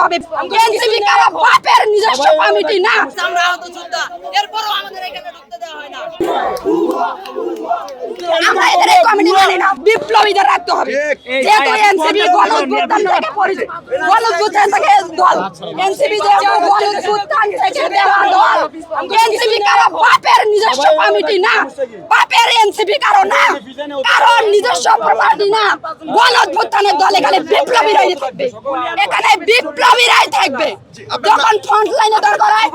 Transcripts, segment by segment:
হবে। এনসিপি কারা বাপের নিজস্ব কমিটি না। আমরা আহত যোদ্ধা, এরপরও আমাদের এখানে ঢুকতে দেওয়া হয় না। আমরা এদের এই কমিটি মানি না, বিপ্লবীদের রাখতে হবে। যেহেতু এনসিপি গণঅভ্যুত্থান থেকে পরিচিত, গণঅভ্যুত্থান থেকে দল, এনসিপি যে গণঅভ্যুত্থান থেকে দেওয়া দল, এনসিপি কারা বাপের নিজস্ব কমিটি না, বাপের এনসিপি কারো না, কারণ নিজস্ব প্রপার্টি না। গণঅভ্যুত্থানের দল এখানে বিপ্লবীরাই থাকবে, এখানে বিপ্লবীরাই থাকবে। যখন ফ্রন্ট লাইনে দরকার হয়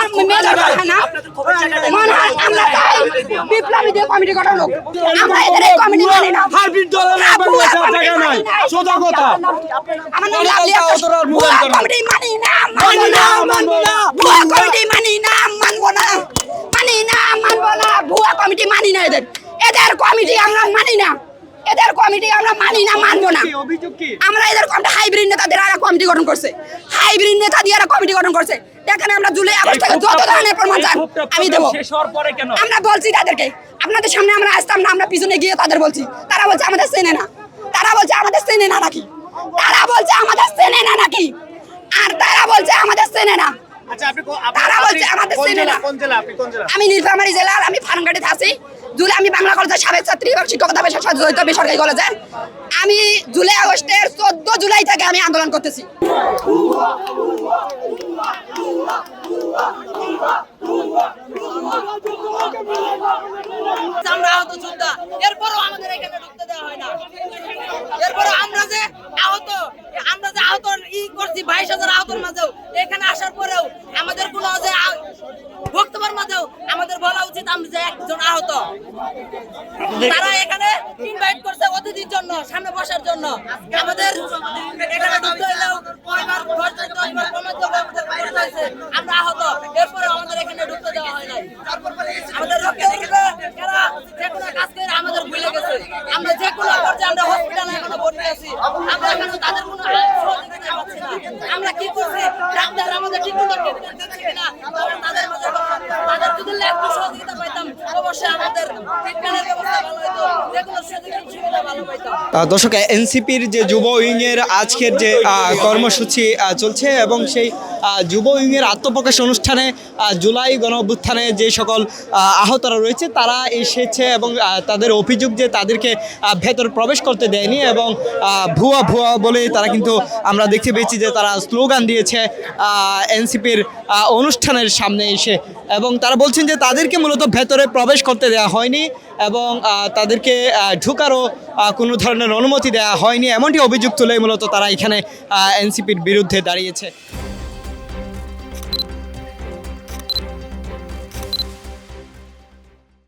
তখন মেজর হয় না, মনে হয় আমরা চাই বিপ্লবীদের কমিটি গঠন হোক। আমরা এদের এই কমিটি মানি না। হাইব্রিড দলের ব্যাপারে জায়গা নাই, সোজা কথা। আমার নাম লাভলিয়া কমিটি মানি না, মানবো না, মানবো না, ভুয়া কমিটি মানি না, মানবো না, মানি না, মানবো না, ভুয়া কমিটি মানি না, এদের কমিটি আমরা মানি না, এদের কমিটি আমরা মানি না, মানবো না। আমরা এদের কমিটি হাইব্রিড নেতা দিয়ে কমিটি গঠন করছে, হাইব্রিড নেতা দিয়ে কমিটি গঠন করছে। দেখেন আমরা জুলাই আগস্ট থেকে যত ধরনের প্রমাণ চান আমি দেবো। আমরা বলছি তাদেরকে, আপনাদের সামনে আমরা আসতাম না, আমরা পিছনে গিয়ে তাদের বলছি, তারা বলছে আমাদের চেনে না, তারা বলছে আমাদের চেনে না নাকি, তারা বলছে আমাদের চেনে না নাকি, আর তারা বলছে আমাদের চেনে না, তারা বলছে আমাদের চেনে না। আমি নীলফামারী জেলার, আমি ফার্মগাড়িতে আছি। জুলাই আমি বাংলা কলেজের সাবেক ছাত্রী এবং শিক্ষকতা পেশার সাথে জড়িত বেসরকারি কলেজে। আমি জুলাই আগস্টের 14 জুলাই থেকে আমি আন্দোলন করতেছি। আমরা আহত যোদ্ধা, এরপরও আমাদের এখানে ঢুকতে দেওয়া হয় না। এরপরও আমরা যে আহত করছি 22,000 আহতের মাঝেও এখানে আসার পরেও আমাদের কোনো যে বক্তব্যের মাঝেও আমাদের বলা উচিত আমরা যে একজন আহত। তারা এখানে ইনভাইট করছে অতিথির জন্য, সামনে বসার জন্য। আমাদের এখানে ঢুকতে হলেও আমরা আহত, এরপরেও আমাদের এখানে ঢুকতে দেওয়া হয় নাই। আমাদের রক্ষে দেখবে এরা যে কোনো কাজ করে আমাদের ভুলে গেছে। আমরা যে কোনো পর্যায়ে আমরা হসপিটালে এখনো ভর্তি আছি, আমরা এখনো তাদের কোনো সহযোগিতা পাচ্ছি না। আমরা কি করছি, ডাক্তার আমাদের ঠিক মতো ট্রিটমেন্ট দিচ্ছে কিনা, তাদের মাঝে তাদের যদি একটু সহযোগিতা পাইতাম অবশ্যই আমাদের ট্রিটমেন্টের ব্যবস্থা ভালো হতো, যে কোনো সুবিধা ভালো পাইতাম। দর্শক, এনসিপির যে যুব উইংয়ের আজকের যে কর্মসূচি চলছে এবং সেই যুব উইংয়ের আত্মপ্রকাশ অনুষ্ঠানে জুলাই গণঅভ্যুত্থানে যে সকল আহতরা রয়েছে তারা এসেছে এবং তাদের অভিযোগ যে তাদেরকে ভেতর প্রবেশ করতে দেয়নি এবং ভুয়া ভুয়া বলে তারা কিন্তু আমরা দেখতে পেয়েছি যে তারা স্লোগান দিয়েছে এনসিপির অনুষ্ঠানের সামনে এসে, এবং তারা বলছেন যে তাদেরকে মূলত ভেতরে প্রবেশ করতে দেওয়া হয়নি এবং তাদেরকে ঢুকারও কোনো ধরনের অনুমতি দেওয়া হয়নি, এমনটি অভিযোগ তুলে মূলত তারা এখানে এনসিপির বিরুদ্ধে দাঁড়িয়েছে।